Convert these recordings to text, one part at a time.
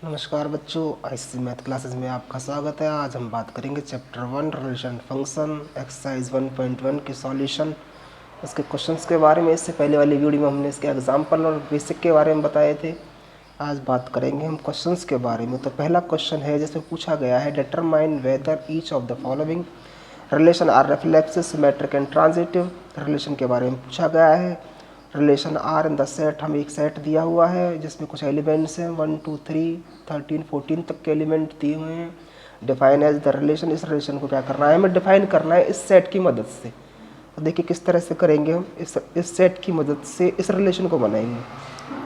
नमस्कार बच्चों, ICC math classes में आपका स्वागत है। आज हम बात करेंगे चैप्टर 1 रिलेशन फंक्शन एक्सरसाइज 1.1 के सॉल्यूशन, उसके क्वेश्चंस के बारे में। इससे पहले वाली वीडियो में हमने इसके एग्जाम्पल और बेसिक के बारे में बताए थे। आज बात करेंगे हम क्वेश्चंस के बारे में। तो पहला क्वेश्चन है जिसमें पूछा गया है, determine whether each of the following relation are reflexive, symmetric and transitive. Relation के बारे में पूछा गया है। Relation R in the set, हमें एक सेट दिया हुआ है जिसमें कुछ एलिमेंट्स हैं 1 2 3 13 14 तक के एलिमेंट दिए हुए हैं। डिफाइन एज द रिलेशन, इस रिलेशन को क्या करना है, हमें डिफाइन करना है इस सेट की मदद से। तो देखिए किस तरह से करेंगे हम, इस सेट की मदद से इस रिलेशन को बनाएंगे।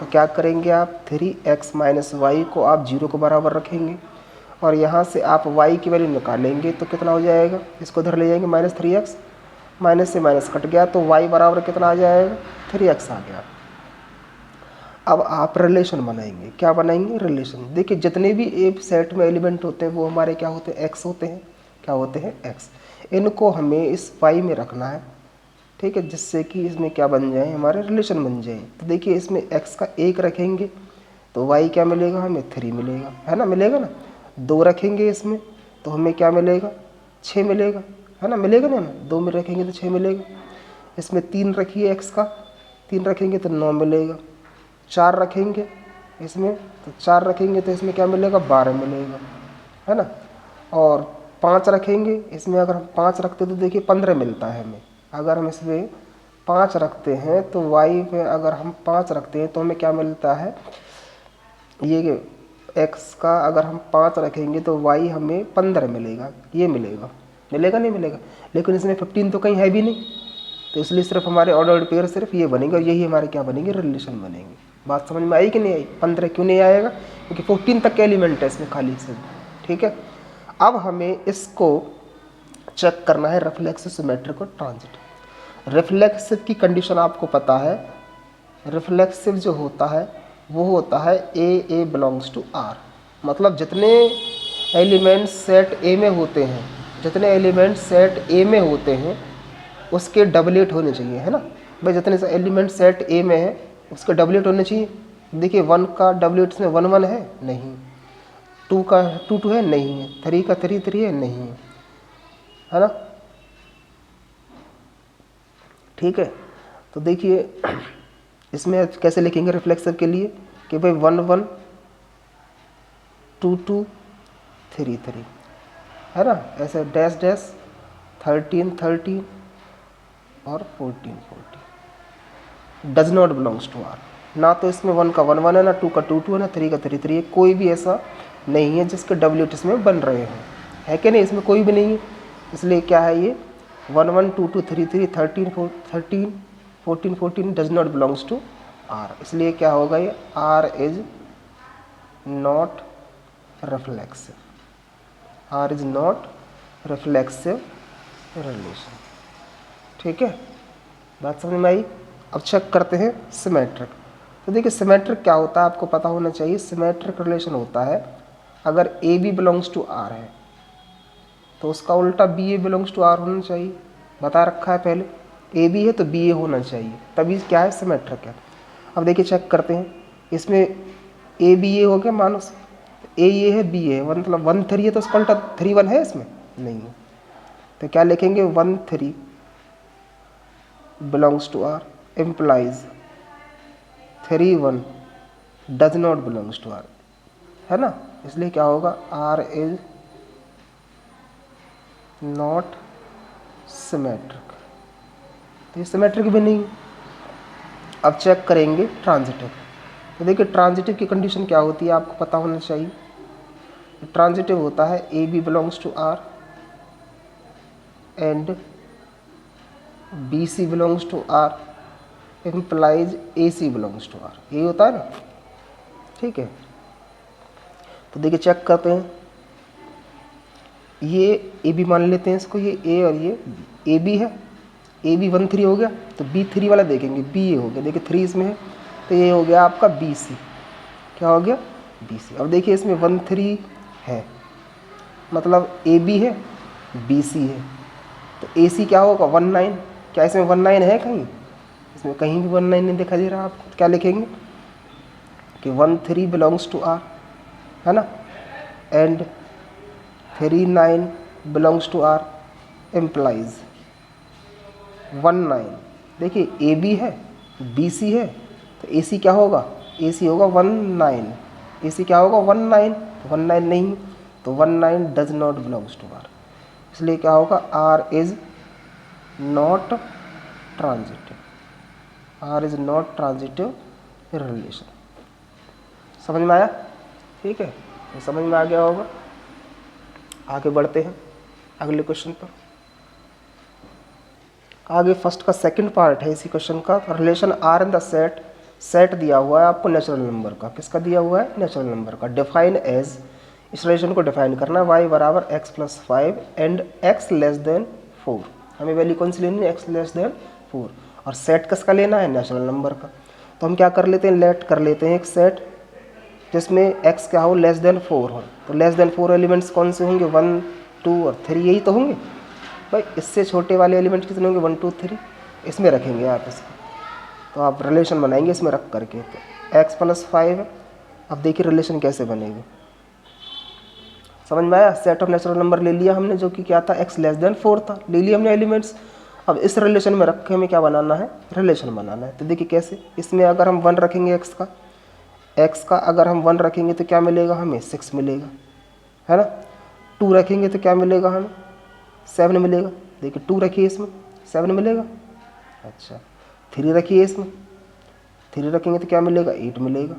तो क्या करेंगे आप, 3x - y को आप 0 के बराबर रखेंगे और यहाँ से आप y की वैल्यू निकालेंगे तो कितना हो जाएगा, इसको इधर ले जाएंगे -3x, माइनस से माइनस कट गया तो y बराबर कितना आ जाएगा, 3x आ गया। अब आप रिलेशन बनाएंगे, क्या बनाएंगे, रिलेशन। देखिए जितने भी एक सेट में एलिमेंट होते हैं वो हमारे क्या होते हैं, x होते हैं। क्या होते हैं, x। इनको हमें इस y में रखना है, ठीक है, जिससे कि इसमें क्या बन जाए, हमारे रिलेशन बन जाए। तो देखिए इसमें x का 1 रखेंगे तो y क्या मिलेगा, हमें 3 मिलेगा, है ना, मिलेगा ना। 2 रखेंगे इसमें तो हमें क्या मिलेगा, 6 मिलेगा, है ना, मिलेगा ना। 2 में रखेंगे तो 6 मिलेगा। इसमें 3 रखिए x का, 3 रखेंगे तो 9 मिलेगा। 4 रखेंगे इसमें तो 4 रखेंगे तो इसमें क्या मिलेगा, 12 मिलेगा, है ना। और 5 रखेंगे इसमें, अगर हम 5 रखते तो देखिए 15 मिलता है हमें। अगर हम इसमें 5 रखते हैं तो y में अगर हम 5 रखते हैं तो हमें क्या मिलता है, ये x का अगर हम 5 रखेंगे तो y हमें 15 मिलेगा, ये मिलेगा, मिलेगा नहीं मिलेगा। लेकिन इसमें 15 तो कहीं है भी नहीं, तो इसलिए सिर्फ हमारे ऑर्डर्ड पेयर सिर्फ ये बनेंगे और यही हमारे क्या बनेंगे, रिलेशन बनेंगे। बात समझ में आई कि नहीं आई। 15 क्यों नहीं आएगा, क्योंकि 14 तक के एलिमेंट है इसमें खाली से, ठीक है। अब हमें इसको चेक करना है रिफ्लेक्सिव, सिमेट्रिक और ट्रांजिटिव। रिफ्लेक्सिव की कंडीशन आपको पता है, रिफ्लेक्सिव जो होता है वो होता है ए बिलोंग्स टू आर। मतलब जितने एलिमेंट सेट ए में होते हैं, जितने एलिमेंट सेट ए में होते हैं उसके डबलेट होने चाहिए, है ना भाई। जितने से एलिमेंट सेट ए में है उसके डबलेट होने चाहिए। देखिए 1 का डबलेट इसमें 1 1 है, नहीं। 2 का 2 2 है, नहीं है। 3 का 3 3 है, नहीं है ना, ठीक है। तो देखिए इसमें कैसे लिखेंगे रिफ्लेक्सिव के लिए कि भाई 1 1 2 2 3 3, है ना, ऐसे डैश डैश 13 13 और 14 14 does not belongs to R. ना तो इसमें 1 का 1 1 है, ना 2 का 2 2 है, ना 3 का 3 3 है। कोई भी ऐसा नहीं है जिसके डबलेट इसमें बन रहे हैं, है कि नहीं, इसमें कोई भी नहीं है। इसलिए क्या है ये 1 1 2 2 3 3 13 14 14 does not belongs to R. इसलिए क्या होगा, ये R is not reflexive, R is not reflexive relation, ठीक है। बात समझ में आई। अब चेक करते हैं सिमेट्रिक। तो देखिए सिमेट्रिक क्या होता है आपको पता होना चाहिए। सिमेट्रिक रिलेशन होता है अगर A B belongs to R है तो उसका उल्टा B A belongs to R होना चाहिए। बता रखा है पहले, ए बी है तो बी ए होना चाहिए, तभी क्या है, सिमेट्रिक है। अब देखिए चेक करते हैं, इसमें ए बी ए हो गया, मानो ए ये है बी ए, मतलब 1 3 है तो उसका उल्टा 3 1 है, इसमें नहीं है। तो क्या लिखेंगे, 1 3 belongs to R implies 3 1 does not belongs to R, है ना। इसलिए क्या होगा, R is not symmetric, तो ये सिमेट्रिक भी नहीं। अब चेक करेंगे ट्रांजिटिव। तो देखिए ट्रांजिटिव की कंडीशन क्या होती है आपको पता होना चाहिए। ट्रांजिटिव होता है A B belongs to R and BC belongs to R implies AC belongs to R, यही होता है ना, ठीक है। तो देखिए चेक करते हैं, ये ए बी मान लेते हैं इसको, ये ए और ये ए बी है। ए बी 1 3 हो गया तो बी 3 वाला देखेंगे, बी ए हो गया। देखिए 3 इसमें है तो ये हो गया आपका बी सी, क्या हो गया, बी सी। अब देखिए इसमें 1 3 है, मतलब ए बी है बी सी है, तो ए सी क्या होगा 1 9। क्या इसमें 1 9 है कहीं, इसमें कहीं भी 1 9 नहीं दिखाई दे रहा आपको। तो क्या लिखेंगे कि 1 3 बिलोंग्स टू आर, है ना, and 3 9 belongs to R implies 1 9। देखिए ए बी है, बी सी है, तो ए सी क्या होगा, ए सी होगा 1 9, ए सी क्या होगा 1 9, 1 9 नहीं, तो 1 9 does not belongs to R, इसलिए क्या होगा R is not transitive, R is not transitive relation. समझ में आया? ठीक है, तो समझ में आ गया होगा। आगे बढ़ते हैं अगले क्वेश्चन पर। आगे फर्स्ट का सेकंड पार्ट है इसी क्वेश्चन का, relation R in the set, set दिया हुआ है आपको नेचुरल नंबर का, किसका दिया हुआ है, नेचुरल नंबर का। डिफाइन एज, इस रिलेशन को डिफाइन करना है, y बराबर x plus 5 and x less than 4। हमें वैल्यू कौन सी लेनी है, x लेस देन 4, और सेट किसका लेना है, नेचुरल नंबर का। तो हम क्या कर लेते हैं, लेट कर लेते हैं एक सेट जिसमें x क्या हो, लेस देन 4 हो। तो लेस देन 4 एलिमेंट्स कौन से होंगे, 1 2 और 3, यही तो होंगे भाई। इससे छोटे वाले एलिमेंट्स कितने होंगे, 1 2 3, इसमें रखेंगे आप इसको। तो आप रिलेशन बनाएंगे इसमें रख करके, तो x प्लस 5 है। अब देखिए रिलेशन कैसे बनेगी, समझ में आया। सेट ऑफ नेचुरल नंबर ले लिया हमने, जो कि क्या था, x लेस देन 4 था, ले लिया हमने एलिमेंट्स। अब इस रिलेशन में रख के हमें क्या बनाना है, रिलेशन बनाना है। तो देखिए कैसे, इसमें अगर हम 1 रखेंगे x का अगर हम 1 रखेंगे तो क्या मिलेगा हमें, 6 मिलेगा, है ना। 2 रखेंगे तो क्या मिलेगा हमें, 7 मिलेगा। देखिए 2 रखिए इसमें, 7 मिलेगा। अच्छा 3 रखिए इसमें, 3 रखेंगे तो क्या मिलेगा, 8 मिलेगा।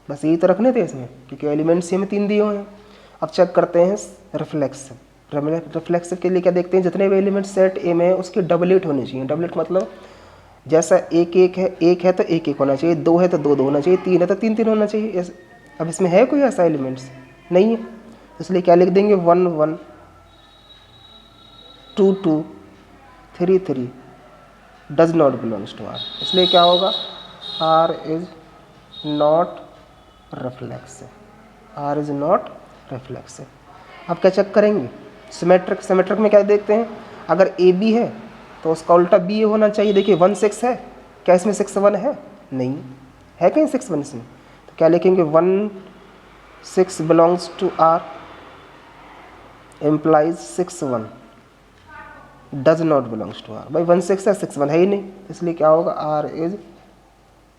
बस यही तो रखने थे इसमें, क्योंकि एलिमेंट्स ही हमें 3 दिए हुए हैं। अब चेक करते हैं रिफ्लेक्सिव। रिफ्लेक्सिव के लिए क्या देखते हैं, जितने भी एलिमेंट सेट ए में है उसकी डबलेट होनी चाहिए। डबलेट मतलब जैसा एक है तो एक होना चाहिए, 2 है तो 2 होना चाहिए, 3 है तो 3 होना चाहिए। अब इसमें है कोई ऐसा एलिमेंट्स नहीं है, इसलिए क्या लिख देंगे, 1 1 2 2 3 3 does not belongs to R. इसलिए क्या होगा, R is not reflexive, R is not reflexive. अब क्या चेक करेंगे, सिमेट्रिक। सिमेट्रिक में क्या देखते हैं, अगर ए बी है तो उसका उल्टा बी होना चाहिए। देखिए 1 6 है, क्या इसमें 6 1 है, नहीं है कहीं 6 1 इसमें, तो क्या लिखेंगे, 1 6 belongs to R implies 6 1 does not belongs to R. भाई 1 6 है, 6 1 है ही नहीं, इसलिए क्या होगा, R is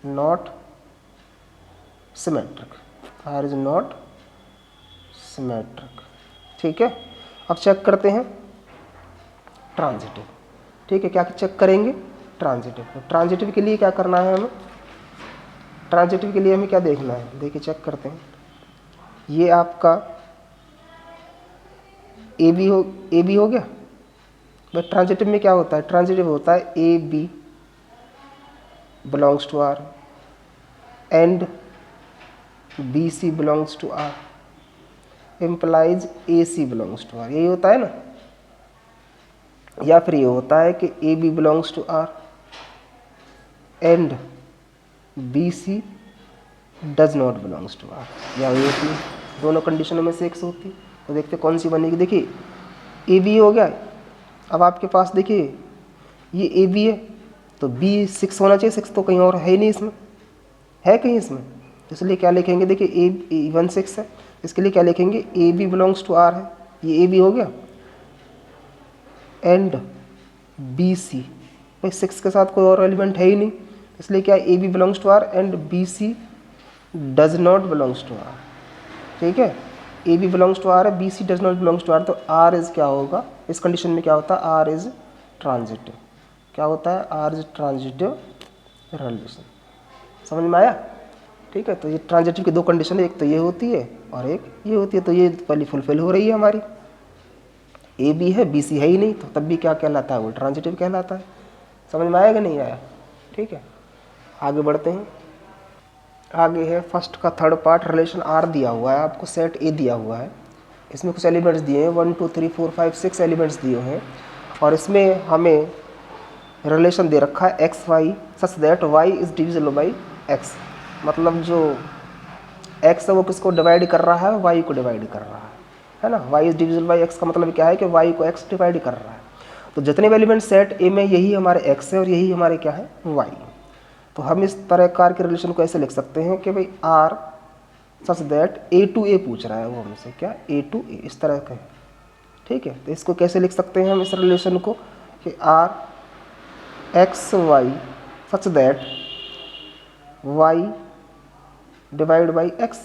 not symmetric, R is not symmetric. ठीक है, अब चेक करते हैं ट्रांजिटिव। ठीक है, क्या चेक करेंगे, ट्रांजिटिव। तो ट्रांजिटिव के लिए क्या करना है हमें, ट्रांजिटिव के लिए हमें क्या देखना है, देखिए चेक करते हैं। ये आपका ए बी हो गया। बट ट्रांजिटिव में क्या होता है, ट्रांजिटिव होता है A B belongs to R and B C belongs to R implies A C belongs to R, यही होता है ना। या फिर ये होता है कि A B belongs to R and B C does not belongs to R, या ये होती है, दोनों कंडीशनों में से एक होती है। तो देखते कौन सी बनेगी। देखिए ए बी हो गया, अब आपके पास देखिए ये ए बी है तो बी 6 होना चाहिए, 6 तो कहीं और है ही नहीं, इसमें है कहीं इसमें, इसलिए क्या लिखेंगे, देखिए ए 1 6 है, इसके लिए क्या लिखेंगे, A B belongs to R है, ये ए बी हो गया एंड बी सी, भाई 6 के साथ कोई और एलिमेंट है ही नहीं, इसलिए क्या A B belongs to R and B C does not belongs to R. ठीक है, A B belongs to R है, B C does not belongs to R, तो आर इज क्या होगा, इस कंडीशन में क्या होता है, आर इज ट्रांजिटिव। क्या होता है, आर इज ट्रांजिटिव रिलेशन। समझ में आया। ठीक है, तो ये ट्रांजिटिव की 2 कंडीशन है, एक तो ये होती है और एक ये होती है। तो ये पहली फुलफिल हो रही है हमारी, ए बी है बी सी है ही नहीं, तो तब भी क्या कहलाता है, वो ट्रांजिटिव कहलाता है। समझ में आया कि नहीं आया। ठीक है, आगे बढ़ते हैं। आगे है फर्स्ट का थर्ड पार्ट, रिलेशन आर दिया हुआ है आपको, सेट ए दिया हुआ है, इसमें कुछ एलिमेंट्स दिए हैं 1 2 3 4 5 6 एलिमेंट्स दिए हैं, और इसमें हमें रिलेशन दे रखा है X Y such that Y is divisible by X. मतलब जो एक्स है वो किसको डिवाइड कर रहा है, वाई को डिवाइड कर रहा है ना। Y is divisible by X का मतलब क्या है कि वाई को एक्स डिवाइड कर रहा है। तो जितने भी एलिमेंट सेट ए में यही हमारे एक्स है और यही हमारे क्या है, वाई। तो हम इस तरह कार के रिलेशन को ऐसे लिख सकते हैं कि भाई R such that A to A पूछ रहा है वो हमसे, क्या ए टू ए, इस तरह का है। ठीक है, तो इसको कैसे लिख सकते हैं हम इस रिलेशन को कि R X Y such that Y divide by X.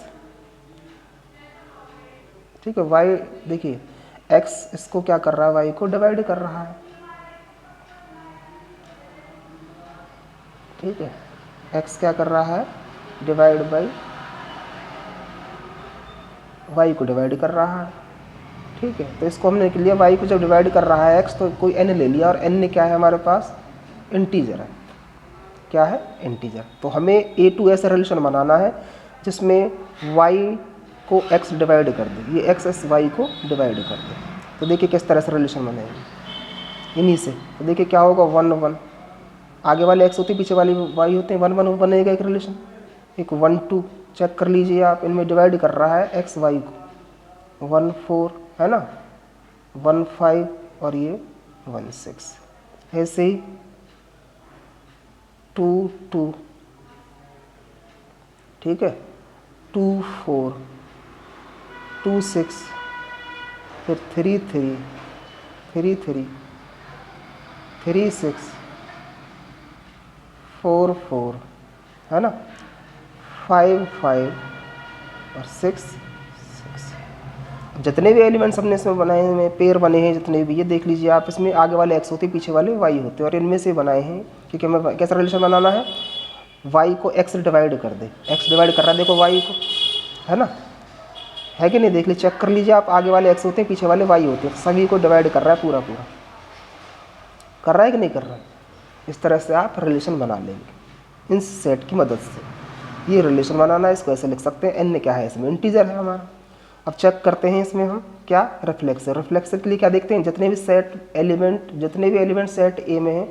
ठीक है, वाई देखिए एक्स इसको क्या कर रहा है, वाई को डिवाइड कर रहा है। ठीक है, एक्स क्या कर रहा है, डिवाइड बाई वाई को डिवाइड कर रहा है। ठीक है, तो इसको हमने लिख लिया, वाई को जब डिवाइड कर रहा है एक्स तो कोई एन ले लिया, और एन ने क्या है हमारे पास, इंटीजर है। क्या है, इंटीजर। तो हमें ए टू ऐसा रिलेशन बनाना है जिसमें वाई को एक्स डिवाइड कर दे, ये एक्स एस वाई को डिवाइड कर दे। तो देखिए किस तरह से रिलेशन बनेंगे इन्हीं से। तो देखिए क्या होगा, 1 1, आगे वाले एक्स होते हैं पीछे वाले वाई होते हैं, 1 1 बनेगा एक रिलेशन। एक 1 2 चेक कर लीजिए आप, इनमें डिवाइड कर रहा है एक्स वाई को, 1 4 है ना, 1 5 और ये 1 6। ऐसे ही 2 2, ठीक है, 2 4 2 6, फिर 3 3 3 3 3 6 4 4 है ना, 5 5 और 6 6। जितने भी एलिमेंट्स हमने इसमें बनाए हैं, पेयर बने हैं जितने भी, ये देख लीजिए आप, इसमें आगे वाले एक्स होते हैं पीछे वाले वाई होते हैं, और इनमें से बनाए हैं। क्योंकि हमें कैसा रिलेशन बनाना है, वाई को एक्स डिवाइड कर दे, एक्स डिवाइड कर रहा है देखो वाई को, है ना, है कि नहीं, देख लीजिए, चेक कर लीजिए आप, आगे वाले एक्स होते हैं पीछे वाले वाई होते हैं, सभी को डिवाइड कर रहा है, पूरा पूरा कर रहा है कि नहीं कर रहा है। इस तरह से आप रिलेशन बना लेंगे इन सेट की मदद से। ये रिलेशन बनाना है, इसको ऐसे लिख सकते हैं, एन क्या है इसमें, इंटीजर है हमारा। अब चेक करते हैं इसमें हम क्या, रिफ्लेक्सिव। रिफ्लेक्सिव के लिए क्या देखते हैं, जितने भी एलिमेंट सेट ए में है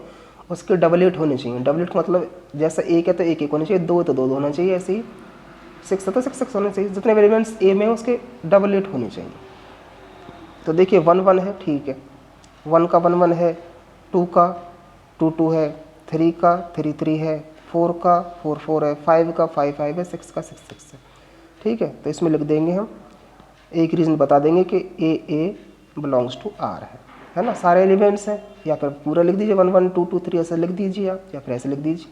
उसके डबलेट होने चाहिए। डबलेट का मतलब जैसा एक है तो एक एक होना चाहिए, 2 है तो 2 होना चाहिए, ऐसे ही 6 है तो 6 6 होना चाहिए। जितने भी एलिमेंट्स ए में है उसके डबलेट होने चाहिए। तो देखिए 1 1 है, ठीक है, 1 का 1 1 है, 2 का 2 2 है, 3 का 3 3 है, 4 का 4 4 है, 5 का 5 5 है, 6 का 6 6 है। ठीक है, तो इसमें लिख देंगे हम, एक रीज़न बता देंगे कि ए बिलोंग्स टू आर है ना, सारे एलिमेंट्स हैं, या फिर पूरा लिख दीजिए 1 1 2 2 3 ऐसे लिख दीजिए आप, या फिर ऐसे लिख दीजिए।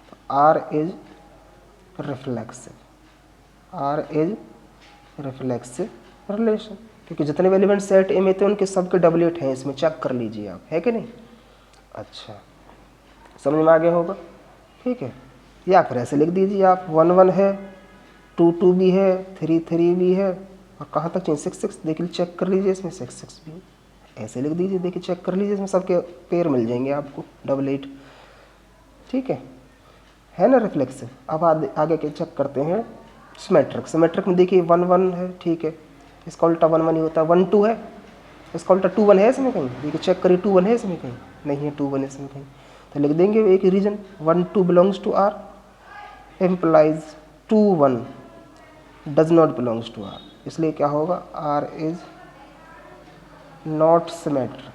तो R is reflexive, R is reflexive relation, क्योंकि जितने भी एलिमेंट सेट ए में थे उनके सबके डबलेट हैं इसमें, चेक कर लीजिए आप, है कि नहीं। अच्छा, समझ में आ गया होगा। ठीक है, या फिर ऐसे लिख दीजिए आप, 1 1 है, 2 2 भी है, 3 3 भी है, और कहाँ तक चाहिए 6 6, देखिए चेक कर लीजिए इसमें 6 6 भी, ऐसे लिख दीजिए, देखिए चेक कर लीजिए, इसमें सबके पेयर मिल जाएंगे आपको, डबलेट। ठीक है ना रिफ्लेक्सिव। अब आगे के चेक करते हैं सिमेट्रिक। सिमेट्रिक में देखिए 1 1 है, ठीक है, इसका उल्टा 1 1 ही होता है, 1 2 है, इसका उल्टा 2 1 है इसमें कहीं, देखिए चेक करिए 2 1 है इसमें कहीं, नहीं है 2 1 इसमें कहीं, तो लिख देंगे एक reason, 1 2 belongs to R, implies 2 1 does not belongs to R, इसलिए क्या होगा, R is not symmetric,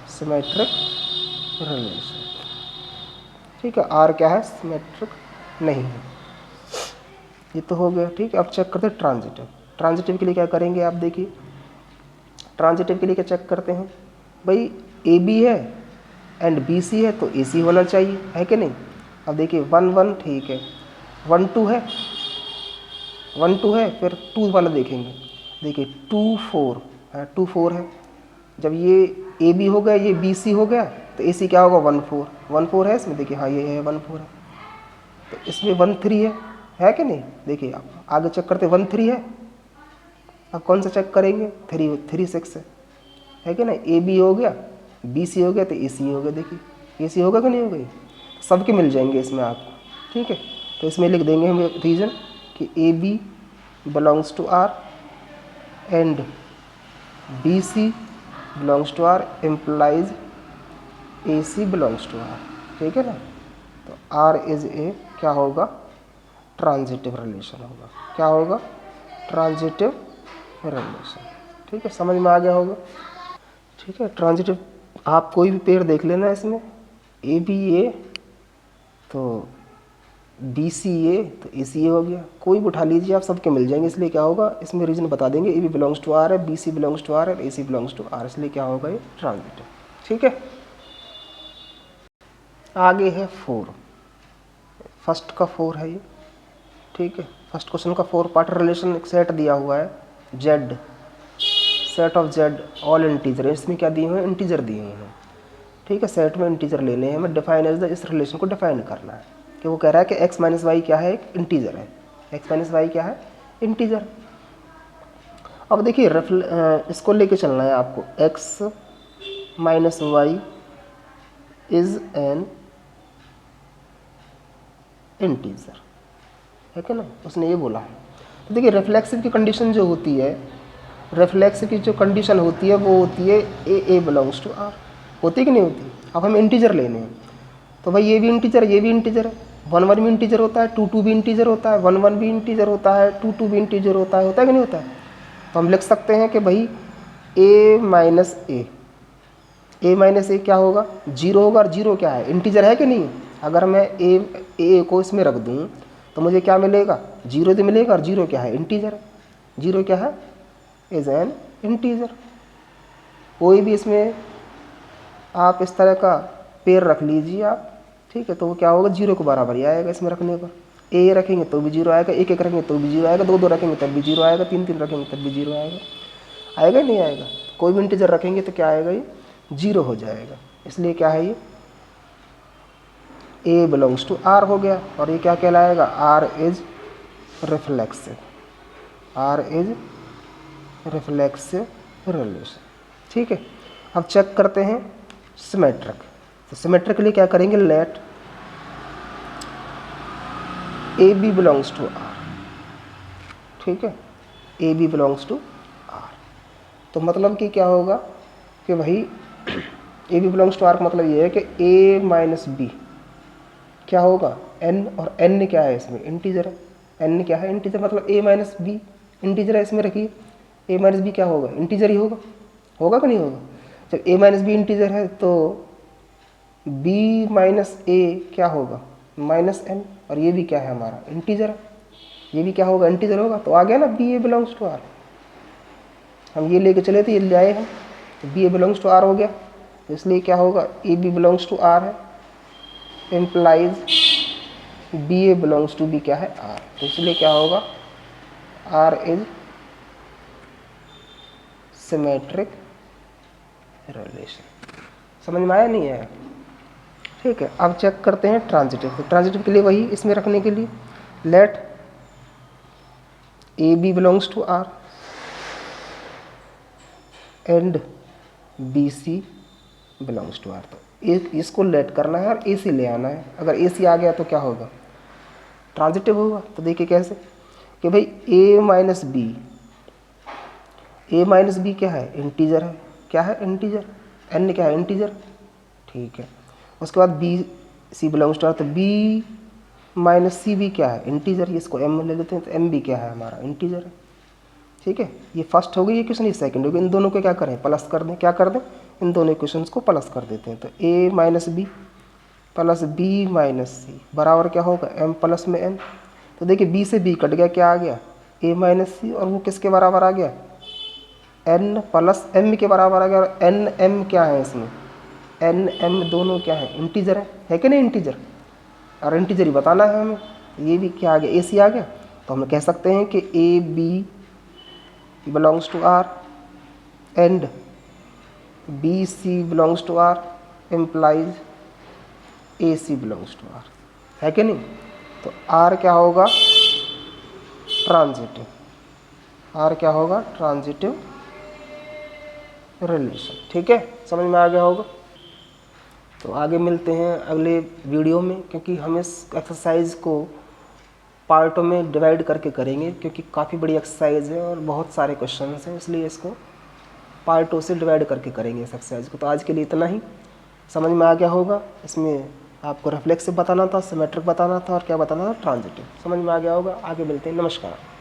symmetric relation. ठीक है, आर क्या है, सिमेट्रिक नहीं है। ये तो हो गया। ठीक है, अब चेक करते हैं ट्रांजिटिव। ट्रांजिटिव के लिए क्या करेंगे आप, देखिए ट्रांजिटिव के लिए क्या चेक करते हैं, भाई ए बी है एंड बी सी है तो ए सी होना चाहिए, है कि नहीं। अब देखिए 1 1 ठीक है, 1 2 है, 1 2 है, फिर 2 वाला देखेंगे, देखिए 2 4 है, 2 4 है, जब ये ए बी हो गया, ये बी सी हो गया, तो ए सी क्या होगा, 1 4 1 4 है इसमें, देखिए हाँ ये है 1 4 है, तो इसमें 1 3 है कि नहीं। देखिए आप आगे चेक करते 1 3 है, अब कौन सा चेक करेंगे, 3 6 है कि नहीं, ए बी हो गया, बी सी हो गया, तो ए सी हो गया, देखिए ए सी होगा कि नहीं हो गई, सबके मिल जाएंगे इसमें आपको। ठीक है, तो इसमें लिख देंगे हम रीज़न कि A B belongs to R and B C belongs to R implies A C belongs to R. ठीक है ना, तो आर इज ए क्या होगा, ट्रांजिटिव रिलेशन होगा, क्या होगा, ट्रांजिटिव रिलेशन। ठीक है, समझ में आ गया होगा। ठीक है, ट्रांजिटिव आप कोई भी पेयर देख लेना इसमें, ए बी ए, तो बी सी ए तो ए सी ए हो गया, कोई भी उठा लीजिए आप, सबके मिल जाएंगे। इसलिए क्या होगा, इसमें रीजन बता देंगे, A B belongs to R है, B C belongs to R है, A C belongs to R, इसलिए क्या होगा ये ट्रांजिटिव। ठीक है, आगे है 4, फर्स्ट का 4 है ये। ठीक है, फर्स्ट क्वेश्चन का 4 पार्ट रिलेशन, एक सेट दिया हुआ है Z, set of Z all integer, इसमें क्या दिए हुए हैं, इंटीजर दिए हुए हैं। ठीक है, सेट में इंटीजर लेने हैं, हमें डिफाइन एज द, इस रिलेशन को डिफाइन करना है कि वो कह रहा है कि x माइनस वाई क्या है, एक इंटीजर है, x माइनस वाई क्या है, इंटीजर। अब देखिए इसको लेके चलना है आपको, x minus Y is an integer, है क्या ना, उसने ये बोला है। तो देखिए रिफ्लेक्सिव की कंडीशन जो होती है, रिफ्लेक्सिव की जो कंडीशन होती है वो होती है ए बिलोंग्स टू आर, होती है कि नहीं होती। अब हम इंटीजर लेने हैं, तो भाई ये भी इंटीजर है, ये भी इंटीजर है, 1 1 भी इंटीजर होता है, 2 2 भी इंटीजर होता है, 1 1 भी इंटीजर होता है, 2 2 भी इंटीजर होता है कि नहीं होता है। तो हम लिख सकते हैं कि भाई ए माइनस ए क्या होगा, 0 होगा, और 0 क्या है, इंटीजर है कि नहीं। अगर मैं ए को इसमें रख दूँ तो मुझे क्या मिलेगा, 0 तो मिलेगा, और 0 क्या है, इंटीजर है, 0 क्या है, इज एन इंटीजर। कोई भी इसमें आप इस तरह का पेयर रख लीजिए आप, ठीक है, तो वो क्या होगा, 0 के बराबर ही आएगा इसमें रखने पर। ए रखेंगे तो भी 0 आएगा, 1 1 रखेंगे तो भी 0 आएगा, 2 2 रखेंगे तब भी 0 आएगा, 3 3 रखेंगे तब भी 0 आएगा, आएगा नहीं आएगा। कोई भी इंटीजर रखेंगे तो क्या आएगा, ये 0 हो जाएगा। इसलिए क्या है, ये ए बिलोंग्स टू आर हो गया, और ये क्या कहलाएगा, R is reflexive, R is reflexive relation. ठीक है, अब चेक करते हैं सिमेट्रिक। तो सिमेट्रिक के लिए क्या करेंगे, let A B belongs to R. ठीक है, A B belongs to R, तो मतलब कि क्या होगा कि भाई A B belongs to R का मतलब ये है कि ए माइनस बी क्या होगा, एन, और एन क्या है इसमें, इंटीजर है, एन क्या है, इंटीजर, मतलब ए माइनस बी इंटीजर है इसमें रखिए, ए माइनस बी क्या होगा, इंटीजर ही होगा, होगा कि नहीं होगा। जब ए माइनस बी इंटीजर है तो बी माइनस ए क्या होगा, माइनस एन, और ये भी क्या है हमारा, इंटीजर है, ये भी क्या होगा, इंटीजर होगा। तो आ गया ना B A belongs to R, हम ये लेके चले थे, ये ले आए हम, तो B A belongs to R हो गया। तो इसलिए क्या होगा, A B belongs to R है, implies B A belongs to B क्या है, आर। तो इसलिए क्या होगा, आर इज सिमेट्रिक रिलेशन। समझ में आया नहीं आया। ठीक है, अब चेक करते हैं ट्रांजिटिव। तो ट्रांजिटिव के लिए वही इसमें रखने के लिए, let A B belongs to R and B C belongs to R. तो इसको लेट करना है और ए सी ले आना है। अगर ए सी आ गया तो क्या होगा, ट्रांजिटिव होगा। तो देखिए कैसे कि भाई ए माइनस बी क्या है, इंटीजर है, क्या है, इंटीजर, एन क्या है, इंटीजर। ठीक है, उसके बाद B C belongs to R, तो बी माइनस सी भी क्या है, इंटीजर, इसको एम ले लेते हैं, तो एम भी क्या है हमारा, इंटीजर है। ठीक है, ये फर्स्ट हो गई, ये क्वेश्चन ये सेकंड हो गई। इन दोनों को क्या करें, प्लस कर दें, क्या कर दें, इन दोनों इक्वेशंस को प्लस कर देते हैं। तो A minus B plus B minus C बराबर क्या होगा, एम प्लस में एन। तो देखिए बी से बी कट गया, क्या आ गया, ए माइनस सी, और वो किसके बराबर आ गया, एन प्लस एम के बराबर आ गया। और एन एम क्या है इसमें, एन एम दोनों क्या है, इंटीजर है कि नहीं, इंटीजर, और इंटीजर ही बताना है हमें। ये भी क्या आ गया, ए सी आ गया। तो हम कह सकते हैं कि A B belongs to R and B C belongs to R implies A C belongs to R, है कि नहीं। तो आर क्या होगा, ट्रांजिटिव, आर क्या होगा, ट्रांजिटिव रिलेशन। ठीक है, समझ में आ गया होगा। तो आगे मिलते हैं अगले वीडियो में, क्योंकि हम इस एक्सरसाइज को पार्टों में डिवाइड करके करेंगे, क्योंकि काफ़ी बड़ी एक्सरसाइज है और बहुत सारे क्वेश्चन हैं, इसलिए इसको पार्टों से डिवाइड करके करेंगे इस एक्सरसाइज को। तो आज के लिए इतना ही। समझ में आ गया होगा। इसमें आपको रिफ्लेक्सिव बताना था, सिमेट्रिक बताना था, और क्या बताना था, ट्रांजिटिव। समझ में आ गया होगा। आगे मिलते हैं, नमस्कार।